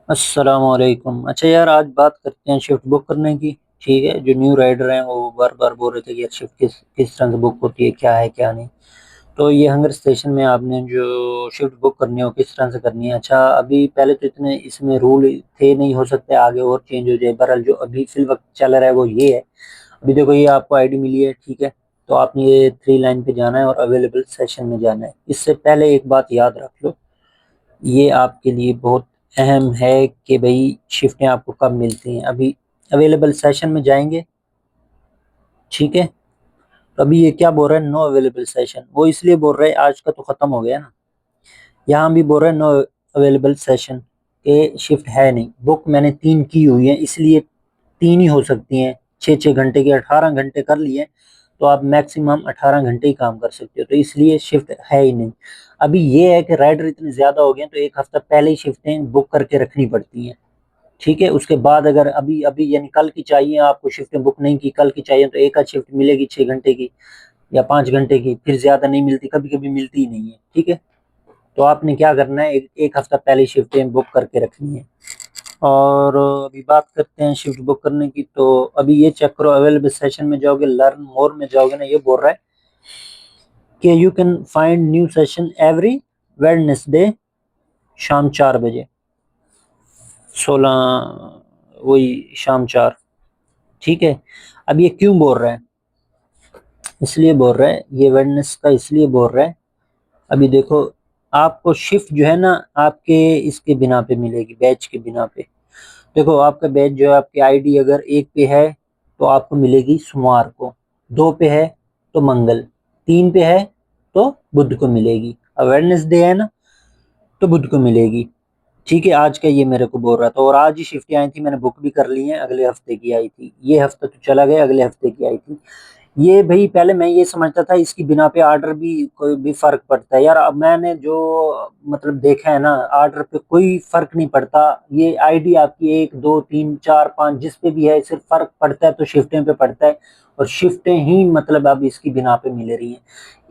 अस्सलामुअलैकुम। अच्छा यार, आज बात करते हैं शिफ्ट बुक करने की। ठीक है, जो न्यू राइडर हैं वो बार बार बोल रहे थे कि यार शिफ्ट किस किस तरह से बुक होती है, क्या है क्या नहीं। तो ये हंगर स्टेशन में आपने जो शिफ्ट बुक करनी है वो किस तरह से करनी है। अच्छा, अभी पहले तो इतने इसमें रूल थे नहीं, हो सकते आगे और चेंज हो जाए। बहरहाल जो अभी फिल वक्त चल रहा है वो ये है। अभी देखो, ये आपको आईडी मिली है, ठीक है। तो आपने ये थ्री लाइन पे जाना है और अवेलेबल सेशन में जाना है। इससे पहले एक बात याद रख लो, ये आपके लिए बहुत अहम है कि भाई शिफ्टें आपको कब मिलती हैं। अभी अवेलेबल सेशन में जाएंगे, ठीक है। तो अभी ये क्या बोल रहा है, नो अवेलेबल सेशन। वो इसलिए बोल रहा है, आज का तो खत्म हो गया ना। यहाँ भी बोल रहा है नो अवेलेबल सेशन, के शिफ्ट है नहीं। बुक मैंने तीन की हुई है, इसलिए तीन ही हो सकती हैं। 6-6 घंटे की 18 घंटे कर लिए, तो आप मैक्सिमम 18 घंटे ही काम कर सकते हो, तो इसलिए शिफ्ट है ही नहीं। अभी ये है कि राइडर इतने ज्यादा हो गए हैं, तो एक हफ्ता पहले ही शिफ्टें बुक करके रखनी पड़ती हैं। ठीक है, उसके बाद अगर अभी अभी यानी कल की चाहिए आपको, शिफ्टें बुक नहीं की, कल की चाहिए, तो एक आध शिफ्ट मिलेगी 6 घंटे की या 5 घंटे की, फिर ज्यादा नहीं मिलती, कभी कभी मिलती ही नहीं है। ठीक है, तो आपने क्या करना है, एक हफ्ता पहले शिफ्टें बुक करके रखनी है। और अभी बात करते हैं शिफ्ट बुक करने की। तो अभी ये चेक करो, अवेलेबल सेशन में जाओगे, लर्न मोर में जाओगे ना, ये बोल रहा है कि you can find new session every Wednesday शाम 4 बजे, 16, वही शाम 4। ठीक है, अब ये क्यों बोल रहा है, इसलिए बोल रहा है, ये वेडनेस का इसलिए बोल रहा है। अभी देखो, आपको शिफ्ट जो है ना, आपके इसके बिना पे मिलेगी, बैच के बिना पे। देखो, आपका बैच जो है, आपकी आईडी अगर एक पे है तो आपको मिलेगी सोमवार को, दो पे है तो मंगल, तीन पे है तो बुध को मिलेगी, अब वेडनेसडे है ना तो बुध को मिलेगी। ठीक है, आज का ये मेरे को बोल रहा था, और आज ही शिफ्टें आई थी, मैंने बुक भी कर ली हैं, अगले हफ्ते की आई थी। ये हफ्ता तो चला गया, अगले हफ्ते की आई थी। ये भाई, पहले मैं ये समझता था इसकी बिना पे आर्डर भी कोई भी फर्क पड़ता है यार। अब मैंने जो मतलब देखा है ना, आर्डर पे कोई फर्क नहीं पड़ता। ये आईडी आपकी 1 2 3 4 5 जिस पे भी है, सिर्फ फर्क पड़ता है तो शिफ्टें पे पड़ता है। और शिफ्टें ही मतलब अब इसकी बिना पे मिल रही हैं।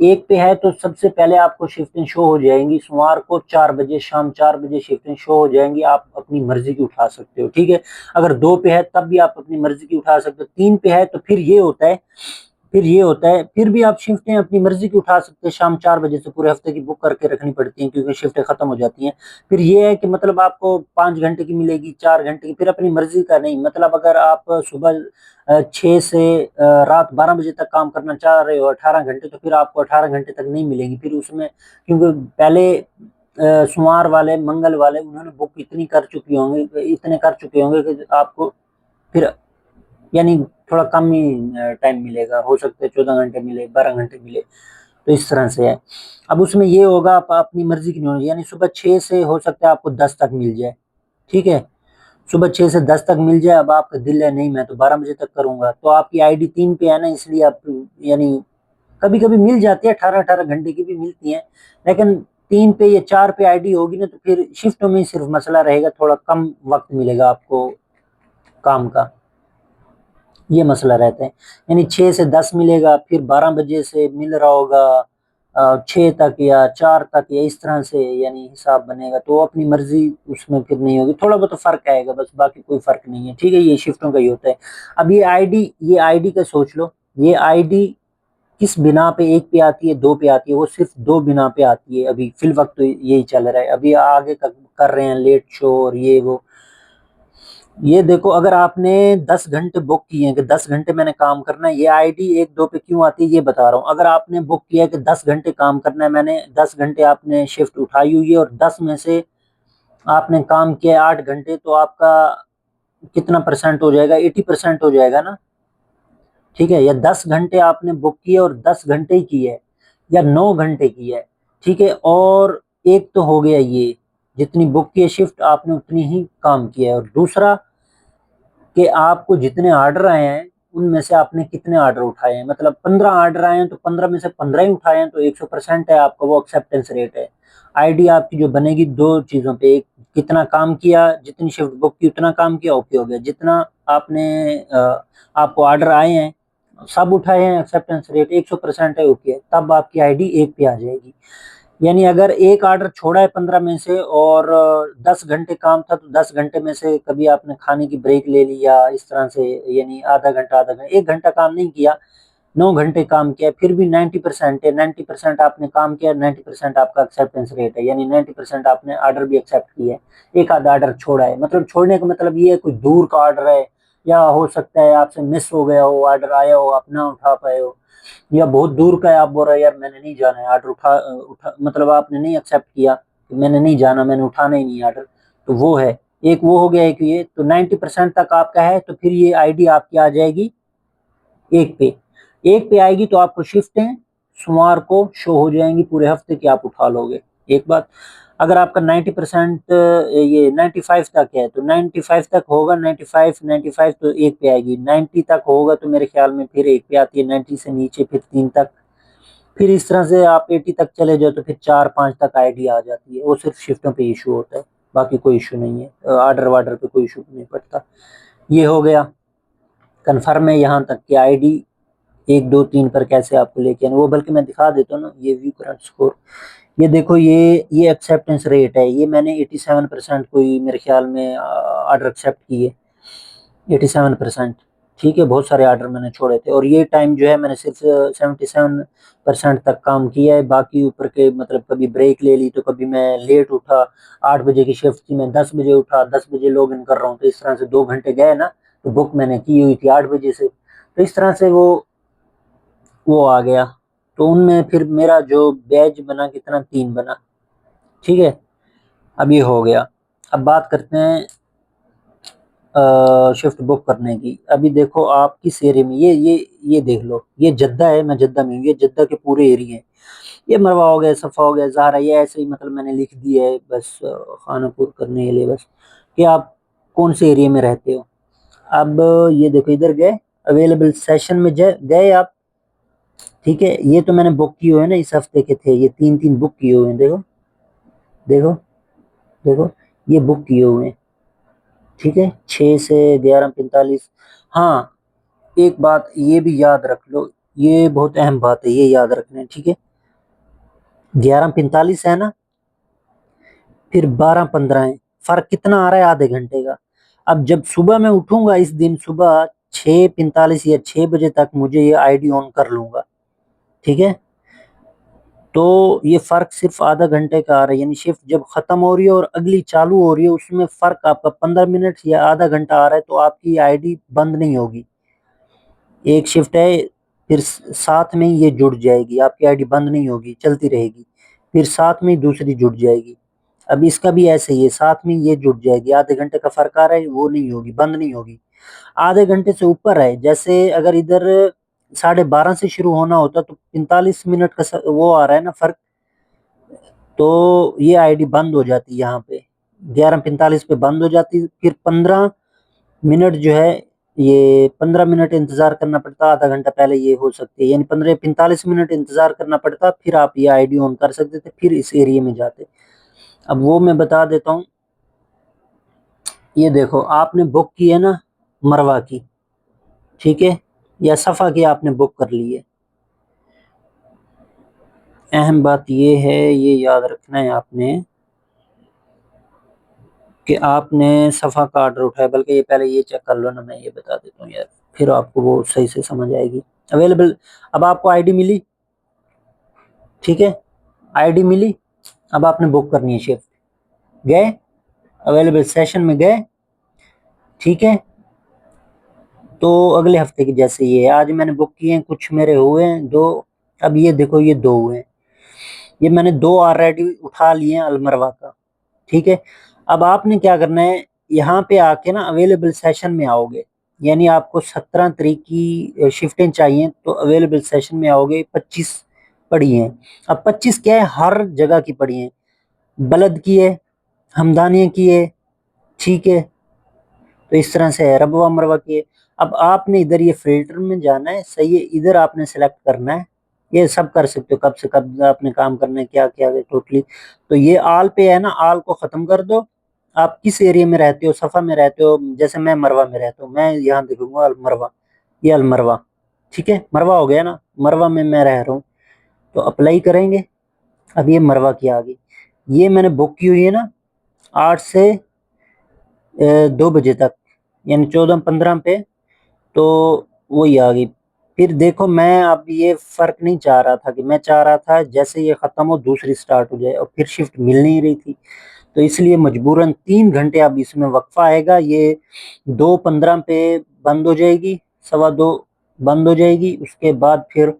एक पे है तो सबसे पहले आपको शिफ्टें शो हो जाएंगी, सोमवार को 4 बजे, शाम 4 बजे शिफ्टें शो हो जाएंगी, आप अपनी मर्जी की उठा सकते हो। ठीक है, अगर दो पे है तब भी आप अपनी मर्जी की उठा सकते हो, तीन पे है तो फिर भी आप शिफ्टें अपनी मर्जी की उठा सकते हैं। शाम 4 बजे से पूरे हफ्ते की बुक करके रखनी पड़ती हैं, क्योंकि शिफ्टें खत्म हो जाती हैं। फिर ये है कि मतलब आपको 5 घंटे की मिलेगी, 4 घंटे की, फिर अपनी मर्जी का नहीं। मतलब अगर आप सुबह 6 से रात 12 बजे तक काम करना चाह रहे हो 18 घंटे, तो फिर आपको 18 घंटे तक नहीं मिलेगी फिर उसमें, क्योंकि पहले सोमवार वाले, मंगल वाले, उन्होंने बुक इतने कर चुके होंगे कि आपको फिर यानी थोड़ा कम ही टाइम मिलेगा। हो सकता है 14 घंटे मिले, 12 घंटे मिले, तो इस तरह से है। अब उसमें ये होगा, आप अपनी मर्जी की नहीं होगी, यानी सुबह 6 से हो सकता है आपको 10 तक मिल जाए। ठीक है, सुबह 6 से 10 तक मिल जाए। अब आपका दिल है नहीं मैं तो 12 बजे तक करूंगा, तो आपकी आईडी तीन पे है ना, इसलिए आप यानी कभी कभी मिल जाती है, 18-18 घंटे की भी मिलती है। लेकिन तीन पे या चार पे आईडी होगी ना, तो फिर शिफ्टों में ही सिर्फ मसला रहेगा, थोड़ा कम वक्त मिलेगा आपको काम का, ये मसला रहता है। यानी 6 से 10 मिलेगा, फिर 12 बजे से मिल रहा होगा 6 तक या 4 तक, या इस तरह से यानी हिसाब बनेगा, तो अपनी मर्जी उसमें फिर नहीं होगी। थोड़ा बहुत फर्क आएगा बस, बाकी कोई फर्क नहीं है। ठीक है, ये शिफ्टों का ही होता है। अब ये आईडी का सोच लो, ये आईडी किस बिना पे एक पे आती है, दो पे आती है। वो सिर्फ दो बिना पे आती है, अभी फिल वक्त तो यही चल रहा है। अभी आगे कर रहे हैं लेट शो और ये वो। ये देखो, अगर आपने 10 घंटे बुक किए हैं कि 10 घंटे मैंने काम करना है, ये आईडी 1 2 पे क्यों आती है ये बता रहा हूँ। अगर आपने बुक किया है कि 10 घंटे काम करना है, मैंने 10 घंटे आपने शिफ्ट उठाई हुई है, और 10 में से आपने काम किया 8 घंटे, तो आपका कितना परसेंट हो जाएगा, 80% हो जाएगा ना। ठीक है, या 10 घंटे आपने बुक किए और 10 घंटे ही की है, या 9 घंटे की है। ठीक है, और एक तो हो गया ये, जितनी बुक की है शिफ्ट आपने उतनी ही काम किया है। और दूसरा कि आपको जितने ऑर्डर आए हैं उनमें से आपने कितने ऑर्डर उठाए हैं। मतलब 15 ऑर्डर आए हैं तो 15 में से 15 ही उठाए हैं, तो 100% है आपका, वो एक्सेप्टेंस रेट है। आईडी आपकी जो बनेगी दो चीजों पे, एक कितना काम किया, जितनी शिफ्ट बुक की उतना काम किया, ओके हो गया। जितना आपने आपको ऑर्डर आए हैं सब उठाए हैं, एक्सेप्टेंस रेट 100% है, ओके, तब आपकी आईडी एक पे आ जाएगी। यानी अगर एक ऑर्डर छोड़ा है 15 में से और 10 घंटे काम था, तो 10 घंटे में से कभी आपने खाने की ब्रेक ले ली या इस तरह से, यानी आधा घंटा 1 घंटा काम नहीं किया, 9 घंटे काम किया, फिर भी 90% है। 90% आपने काम किया, 90% आपका एक्सेप्टेंस रेट है, यानी 90% आपने ऑर्डर भी एक्सेप्ट किया है। एक आधा ऑर्डर छोड़ा है, मतलब छोड़ने का मतलब ये है कोई दूर का ऑर्डर है, या हो सकता है आपसे मिस हो गया हो, ऑर्डर आया हो, आप ना उठा पाए हो, या बहुत दूर का है, आप बोल रहे हो यार मैंने नहीं जाना है, ऑर्डर उठा मतलब आपने नहीं एक्सेप्ट किया, मैंने नहीं जाना, मैंने उठाना ही नहीं ऑर्डर, तो वो है। एक वो हो गया, एक ये, तो 90% तक आपका है, तो फिर ये आईडी आपकी आ जाएगी एक पे। एक पे आएगी तो आपको शिफ्टें सोमवार को शो हो जाएंगी पूरे हफ्ते की, आप उठा लोगे। एक बात, अगर आपका 90% ये 95 तक है तो 95 तक होगा, 95 तो एक पे आएगी, 90 तक होगा तो मेरे ख्याल में फिर एक पे आती है, 90 से नीचे फिर 3 तक, फिर इस तरह से आप 80 तक चले जाओ तो फिर 4-5 तक आईडी आ जाती है। वो सिर्फ शिफ्टों पे इशू होता है, बाकी कोई इशू नहीं है, ऑर्डर वार्डर पे कोई इशू नहीं पड़ता। ये हो गया, कन्फर्म है यहाँ तक कि आईडी 1 2 3 पर कैसे आपको लेके आना, वो बल्कि मैं दिखा देता हूँ ना, ये व्यू करंट स्कोर, ये देखो, ये एक्सेप्टेंस रेट है, ये मैंने 87% कोई मेरे ख्याल में ऑर्डर एक्सेप्ट किए, 87%। ठीक है, बहुत सारे ऑर्डर मैंने छोड़े थे, और ये टाइम जो है मैंने सिर्फ 77% तक काम किया है, बाकी ऊपर के मतलब कभी ब्रेक ले ली, तो कभी मैं लेट उठा, 8 बजे की शिफ्ट थी, मैं 10 बजे उठा, 10 बजे लॉग इन कर रहा हूँ, तो इस तरह से 2 घंटे गए ना, तो बुक मैंने की हुई थी 8 बजे से, तो इस तरह से वो आ गया। तो उनमें फिर मेरा जो बैच बना कितना, 3 बना। ठीक है, अब ये हो गया। अब बात करते हैं शिफ्ट बुक करने की। अभी देखो आप किस एरिया में, ये देख लो, ये जद्दा है, मैं जद्दा में हूँ, ये जद्दा के पूरे एरिया है, ये मरवा हो गया, सफा हो गया, ज़ाहरा, ये ऐसे ही मतलब मैंने लिख दिया है बस खानापुर करने के लिए बस, कि आप कौन से एरिया में रहते हो। अब ये देखो, इधर गए, अवेलेबल सेशन में गए आप। ठीक है, ये तो मैंने बुक किए हुए हैं ना, इस हफ्ते के थे, ये 3 3 बुक किए हुए हैं, देखो देखो देखो, ये बुक किए हुए हैं। ठीक है, 6 से 11:45। हाँ, एक बात ये भी याद रख लो, ये बहुत अहम बात है, ये याद रखना है। ठीक है, 11:45 है ना, फिर 12:15 है, फर्क कितना आ रहा है, आधे घंटे का। अब जब सुबह मैं उठूंगा इस दिन, सुबह 6:45 या 6 बजे तक मुझे ये आईडी ऑन कर लूंगा। ठीक है, तो ये फर्क सिर्फ आधा घंटे का आ रहा है, यानी शिफ्ट जब खत्म हो रही है और अगली चालू हो रही है, उसमें फर्क आपका 15 मिनट या आधा घंटा आ रहा है, तो आपकी आईडी बंद नहीं होगी। एक शिफ्ट है, फिर साथ में ये जुड़ जाएगी, आपकी आईडी बंद नहीं होगी, चलती रहेगी, फिर साथ में दूसरी जुड़ जाएगी। अब इसका भी ऐसे ही है, साथ में ये जुड़ जाएगी, आधे घंटे का फर्क आ रहा है, वो नहीं होगी, बंद नहीं होगी। आधे घंटे से ऊपर है, जैसे अगर इधर 12:30 से शुरू होना होता तो 45 मिनट का वो आ रहा है ना फर्क, तो ये आईडी बंद हो जाती यहाँ पे, 11:45 पे बंद हो जाती, फिर 15 मिनट जो है, ये 15 मिनट इंतजार करना पड़ता, आधा घंटा पहले ये हो सकती है, यानी 45 मिनट इंतजार करना पड़ता, फिर आप ये आईडी ऑन कर सकते थे, फिर इस एरिया में जाते। अब वो मैं बता देता हूँ, ये देखो आपने बुक की है ना, मरवा की, ठीक है, या सफा की आपने बुक कर ली है। अहम बात ये है, ये याद रखना है आपने, कि आपने सफ़ा का ऑर्डर उठाया, बल्कि ये पहले ये चेक कर लो ना, मैं ये बता देता हूँ यार, फिर आपको वो सही से समझ आएगी। अवेलेबल, अब आपको आईडी मिली, ठीक है, आईडी मिली, अब आपने बुक करनी है शिफ्ट, गए अवेलेबल सेशन में गए, ठीक है, तो अगले हफ्ते की जैसे ये है, आज मैंने बुक किए हैं, कुछ मेरे हुए हैं 2, अब ये देखो ये 2 हुए हैं, ये मैंने 2 ऑलरेडी उठा लिए हैं अलमरवा का। ठीक है, अब आपने क्या करना है, यहाँ पे आके ना अवेलेबल सेशन में आओगे, यानी आपको 17 तारीख की शिफ्टें चाहिए, तो अवेलेबल सेशन में आओगे, 25 पड़ी हैं। अब 25 क्या है, हर जगह की पड़ी हैं, बलद की है, हमदानिया की है, ठीक है, तो इस तरह से है, रबवा मरवा की है। अब आपने इधर ये फिल्टर में जाना है, सही है, इधर आपने सेलेक्ट करना है, ये सब कर सकते हो, कब से कब आपने काम करना है, क्या क्या है टोटली। तो ये आल पे है ना, आल को खत्म कर दो। आप किस एरिया में रहते हो, सफा में रहते हो, जैसे मैं मरवा में रहता हूँ, मैं यहाँ देखूंगा अलमरवा, ये अलमरवा, ठीक है, मरवा हो गया ना, मरवा में मैं रह रहा हूँ, तो अप्लाई करेंगे, अब ये मरवा की आ गई, ये मैंने बुक की हुई है ना 8 से 2 बजे तक, यानी 14-15 पे, तो वही आ गई। फिर देखो मैं अब ये फर्क नहीं चाह रहा था, कि मैं चाह रहा था जैसे ये खत्म हो दूसरी स्टार्ट हो जाए, और फिर शिफ्ट मिल नहीं रही थी, तो इसलिए मजबूरन 3 घंटे अब इसमें वक्फा आएगा। ये 2:15 पे बंद हो जाएगी, 2:15 बंद हो जाएगी, उसके बाद फिर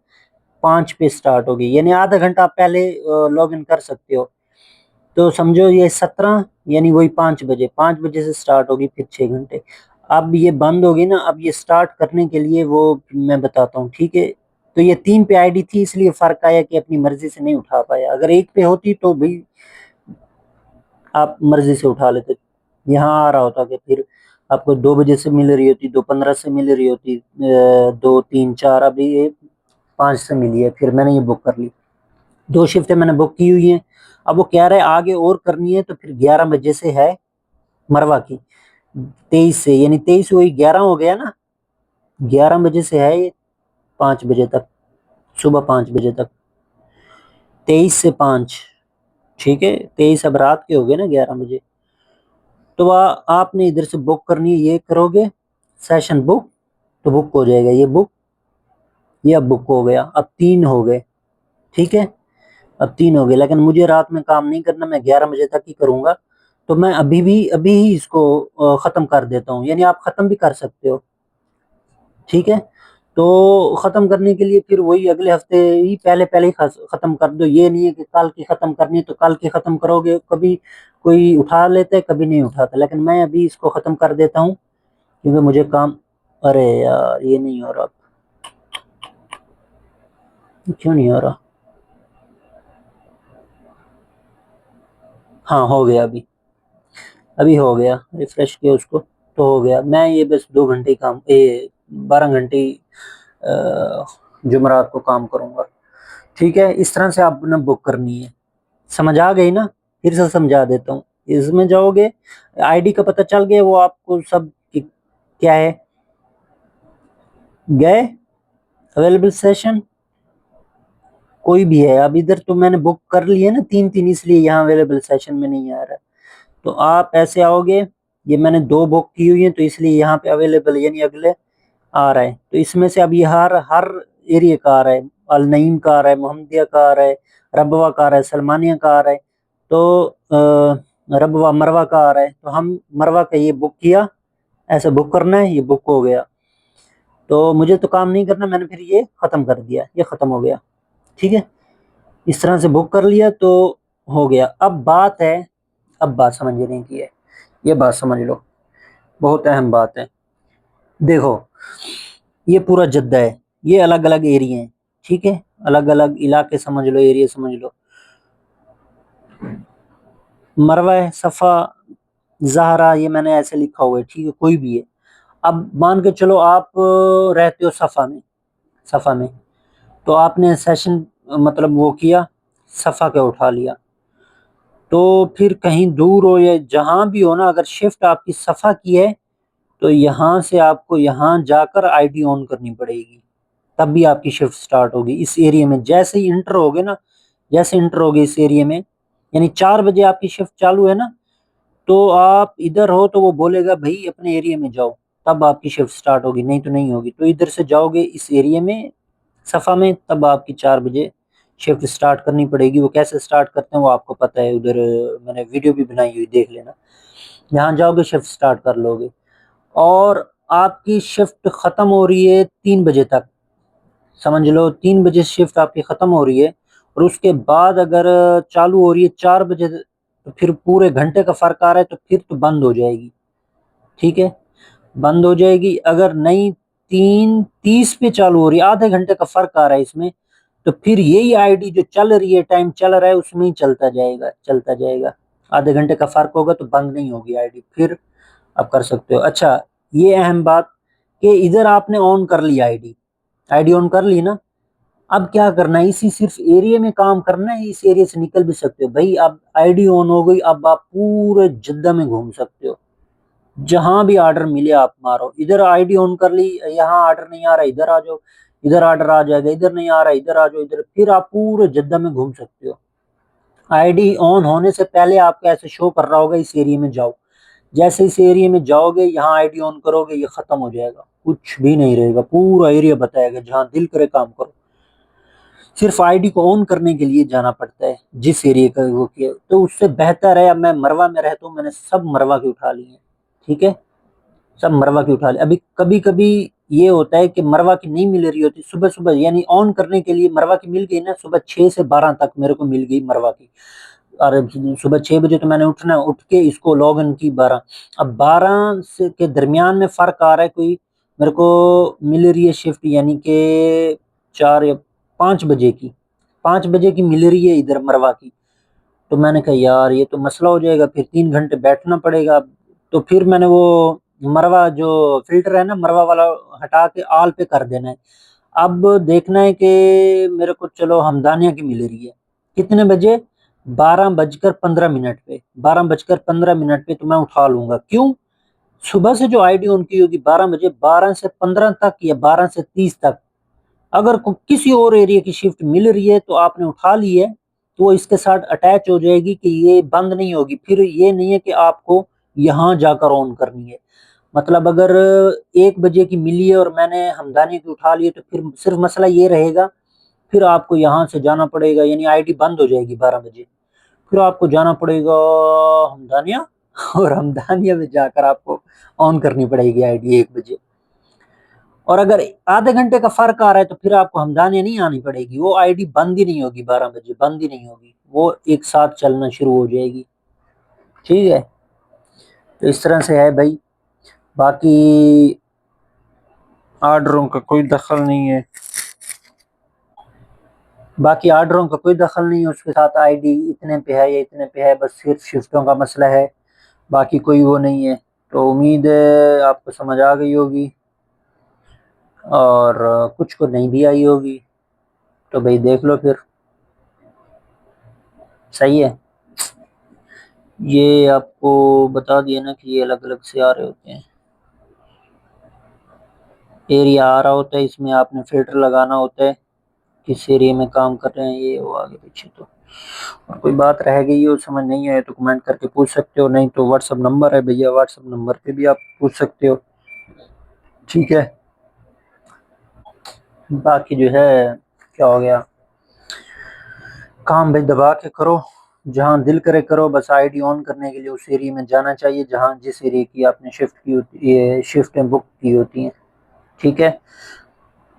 5 पे स्टार्ट होगी, यानी आधा घंटा आप पहले लॉग इन कर सकते हो। तो समझो ये 17, यानी वही 5 बजे, 5 बजे से स्टार्ट होगी फिर 6 घंटे। अब ये बंद होगी ना, अब ये स्टार्ट करने के लिए वो मैं बताता हूँ, ठीक है। तो ये 3 पे आईडी थी, इसलिए फर्क आया कि अपनी मर्जी से नहीं उठा पाया। अगर 1 पे होती तो भाई आप मर्जी से उठा लेते, यहाँ आ रहा होता कि फिर आपको 2 बजे से मिल रही होती, 2:15 से मिल रही होती, 2, 3, 4, अभी ये 5 से मिली है, फिर मैंने ये बुक कर ली। 2 शिफ्टें मैंने बुक की हुई हैं। अब वो कह रहा है आगे और करनी है, तो फिर 11 बजे से है मरवा की, 23 से, यानी 23 वही 11 हो गया ना, 11 बजे से है ये 5 बजे तक, सुबह 5 बजे तक, 23 से 5, ठीक है। 23 अब रात के हो गए ना 11 बजे। तो आपने इधर से बुक करनी है, ये करोगे सेशन बुक, तो बुक हो जाएगा ये बुक, ये अब बुक हो गया, अब 3 हो गए, ठीक है। अब 3 हो गए, लेकिन मुझे रात में काम नहीं करना, मैं 11 बजे तक ही करूंगा। तो मैं अभी ही इसको खत्म कर देता हूँ, यानी आप खत्म भी कर सकते हो, ठीक है। तो खत्म करने के लिए फिर वही अगले हफ्ते ही पहले पहले ही खत्म कर दो। ये नहीं है कि कल की खत्म करनी है तो कल की खत्म करोगे, कभी कोई उठा लेता है कभी नहीं उठाता, लेकिन मैं अभी इसको खत्म कर देता हूँ क्योंकि मुझे काम। अरे यार ये नहीं हो रहा, क्यों नहीं हो रहा? हाँ हो गया, अभी अभी हो गया, रिफ्रेश किया उसको तो हो गया। मैं ये बस 2 घंटे ही काम, 12 घंटे ही जुमरात को काम करूंगा, ठीक है। इस तरह से आपने बुक करनी है, समझ आ गई ना? फिर से समझा देता हूँ। इसमें जाओगे, आईडी का पता चल गया, वो आपको सब क्या है, गए अवेलेबल सेशन कोई भी है। अब इधर तो मैंने बुक कर लिया ना 3-3, इसलिए यहाँ अवेलेबल सेशन में नहीं आ रहा। तो आप ऐसे आओगे, ये मैंने 2 बुक की हुई है तो इसलिए यहाँ पे अवेलेबल यानी अगले आ रहा है। तो इसमें से अब ये हर हर एरिया का आ रहा है, अल नईम का आ रहा है, मोहम्मदिया का आ रहा है, रबवा का आ रहा है, सलमानिया का आ रहा है। तो रबवा मरवा का आ रहा है, तो हम मरवा का ये बुक किया, ऐसे बुक करना है, ये बुक हो गया। तो मुझे तो काम नहीं करना, मैंने फिर ये खत्म कर दिया, ये खत्म हो गया, ठीक है। इस तरह से बुक कर लिया तो हो गया। अब बात है, अब बात समझने की है, ये बात समझ लो, बहुत अहम बात है। देखो ये पूरा जद्दा है, ये अलग अलग एरिया हैं, ठीक है, अलग अलग इलाके समझ लो, एरिया समझ लो। मरवा है, सफा, जहरा, ये मैंने ऐसे लिखा हुआ है, ठीक है, कोई भी है। अब मान के चलो आप रहते हो सफा में, सफा में, तो आपने सेशन मतलब वो किया, सफा के उठा लिया, तो फिर कहीं दूर हो या जहां भी हो ना, अगर शिफ्ट आपकी सफा की है, तो यहाँ से आपको यहाँ जाकर आईडी ऑन करनी पड़ेगी, तब भी आपकी शिफ्ट स्टार्ट होगी इस एरिया में। जैसे ही इंटर होगे ना, जैसे इंटर होगे इस एरिया में, यानी 4 बजे आपकी शिफ्ट चालू है ना, तो आप इधर हो तो वो बोलेगा भाई अपने एरिया में जाओ, तब आपकी शिफ्ट स्टार्ट होगी, नहीं तो नहीं होगी। तो इधर से जाओगे इस एरिया में सफा में, तब आपकी 4 बजे शिफ्ट स्टार्ट करनी पड़ेगी। वो कैसे स्टार्ट करते हैं वो आपको पता है, उधर मैंने वीडियो भी बनाई हुई, देख लेना। यहाँ जाओगे शिफ्ट स्टार्ट कर लोगे, और आपकी शिफ्ट खत्म हो रही है 3 बजे तक, समझ लो 3 बजे शिफ्ट आपकी खत्म हो रही है, और उसके बाद अगर चालू हो रही है 4 बजे, तो फिर पूरे घंटे का फर्क आ रहा है, तो फिर तो बंद हो जाएगी, ठीक है, बंद हो जाएगी। अगर नहीं 3:30 पे चालू हो रही है, आधे घंटे का फर्क आ रहा है इसमें, तो फिर यही आईडी जो चल रही है, टाइम चल रहा है उसमें ही चलता जाएगा, चलता जाएगा। आधे घंटे का फर्क होगा तो बंद नहीं होगी आईडी, फिर आप कर सकते हो। अच्छा, ये अहम बात कि इधर आपने ऑन कर ली आईडी, आईडी ऑन कर ली ना, अब क्या करना है, इसी सिर्फ एरिया में काम करना है, इस एरिया से निकल भी सकते हो भाई। अब आईडी ऑन हो गई, अब आप पूरे जद्दा में घूम सकते हो, जहां भी ऑर्डर मिले आप मारो। इधर आईडी ऑन कर ली, यहाँ ऑर्डर नहीं आ रहा, इधर आ जाओ, इधर ऑर्डर आ जाएगा, इधर नहीं आ रहा इधर आ जाओ, इधर, फिर आप पूरे जद्दा में घूम सकते हो, आईडी ऑन होने से पहले आपको ऐसे शो कर रहा होगा इस एरिया में जाओ। जैसे इस एरिया में जाओगे, यहाँ आईडी ऑन करोगे, ये खत्म हो जाएगा, कुछ भी नहीं रहेगा, पूरा एरिया बताएगा, जहाँ दिल करे काम करो। सिर्फ आईडी को ऑन करने के लिए जाना पड़ता है जिस एरिया का वो किया। तो उससे बेहतर है, अब मैं मरवा में रहता हूँ, मैंने सब मरवा के उठा लिए हैं। ठीक है, सब मरवा की उठा ले। अभी कभी कभी ये होता है कि मरवा की नहीं मिल रही होती सुबह सुबह, यानी ऑन करने के लिए मरवा की मिल गई ना, सुबह 6 से 12 तक मेरे को मिल गई मरवा की। और सुबह 6 बजे तो मैंने उठना, उठ के इसको लॉग इन की 12। अब 12 से के दरमियान में फर्क आ रहा है कोई, मेरे को मिल रही है शिफ्ट, यानी कि 4 या 5 बजे की, 5 बजे की मिल रही है इधर मरवा की। तो मैंने कहा यार ये तो मसला हो जाएगा, फिर 3 घंटे बैठना पड़ेगा। तो फिर मैंने वो मरवा जो फिल्टर है ना मरवा वाला, हटा के आल पे कर देना है। अब देखना है कि मेरे को चलो हमदानिया की मिल रही है कितने बजे, 12:15 पे, 12:15 पे तो मैं उठा लूंगा। क्यों? सुबह से जो आईडी उनकी होगी 12 बजे, 12 से 15 तक या 12 से 30 तक, अगर किसी और एरिया की शिफ्ट मिल रही है तो आपने उठा ली है, तो वो इसके साथ अटैच हो जाएगी कि ये बंद नहीं होगी। फिर ये नहीं है कि आपको यहाँ जाकर ऑन करनी है। मतलब अगर 1 बजे की मिली है और मैंने हमदानी की उठा ली है, तो फिर सिर्फ मसला ये रहेगा, फिर आपको यहाँ से जाना पड़ेगा, यानी आईडी बंद हो जाएगी 12 बजे। फिर आपको जाना पड़ेगा हमदानिया और हमदानिया में जाकर आपको ऑन करनी पड़ेगी आईडी 1 बजे। और अगर आधे घंटे का फर्क आ रहा है तो फिर आपको हमदानिया नहीं आनी पड़ेगी, वो आईडी बंद ही नहीं होगी, 12 बजे बंद ही नहीं होगी, वो एक साथ चलना शुरू हो जाएगी। ठीक है, तो इस तरह से है भाई। बाकी ऑर्डरों का कोई दखल नहीं है, बाकी ऑर्डरों का कोई दखल नहीं है, उसके साथ आईडी इतने पे है या इतने पे है, बस सिर्फ शिफ्टों का मसला है, बाकी कोई वो नहीं है। तो उम्मीद है आपको समझ आ गई होगी, और कुछ को नहीं भी आई होगी तो भाई देख लो फिर। सही है, ये आपको बता दिया ना कि ये अलग अलग से आ रहे होते हैं, एरिया आ रहा होता है, इसमें आपने फिल्टर लगाना होता है किस एरिया में काम कर रहे हैं, ये वो आगे पीछे। तो और कोई बात रह गई हो, समझ नहीं आए, तो कमेंट करके पूछ सकते हो, नहीं तो व्हाट्सअप नंबर है भैया, व्हाट्सअप नंबर पे भी आप पूछ सकते हो। ठीक है, बाकी जो है क्या हो गया, काम भाई दबा के करो, जहाँ दिल करे करो। बस आईडी ऑन करने के लिए उस एरिया में जाना चाहिए जहाँ जिस एरिया की आपने शिफ्ट की होती है, शिफ्टें बुक की होती हैं। ठीक है,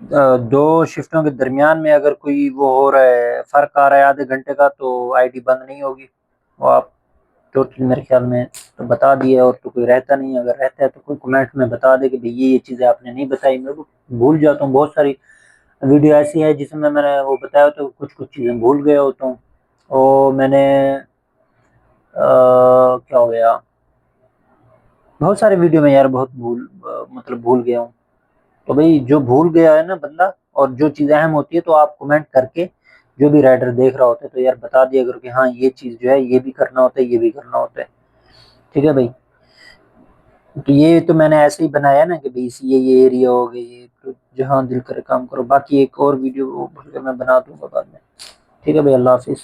दो शिफ्टों के दरमियान में अगर कोई वो हो रहा है, फर्क आ रहा है आधे घंटे का, तो आईडी बंद नहीं होगी। वो आप टोटल मेरे ख्याल में तो बता दिए, और तो कोई रहता नहीं, अगर रहता है तो कोई कमेंट में बता दे कि भाई ये चीज़ें आपने नहीं बताई। मैं वो भूल जाता हूँ, बहुत सारी वीडियो ऐसी है जिसमें मैंने वो बताया तो कुछ कुछ चीज़ें भूल गया होता हूँ। और मैंने क्या हो गया, बहुत सारे वीडियो में यार बहुत मतलब भूल गया हूँ। तो भाई जो भूल गया है ना बंदा, और जो चीज़ अहम होती है, तो आप कमेंट करके जो भी राइडर देख रहा होता है तो यार बता दिया करो कि हाँ ये चीज़ जो है ये भी करना होता है, ये भी करना होता है। ठीक है भाई, तो ये तो मैंने ऐसे ही बनाया ना कि भाई ये एरिया हो गई, ये तो जहाँ दिल करे काम करो। बाकी एक और वीडियो मैं बना दूंगा बाद में। ठीक है भाई, अल्लाह हाफिज़।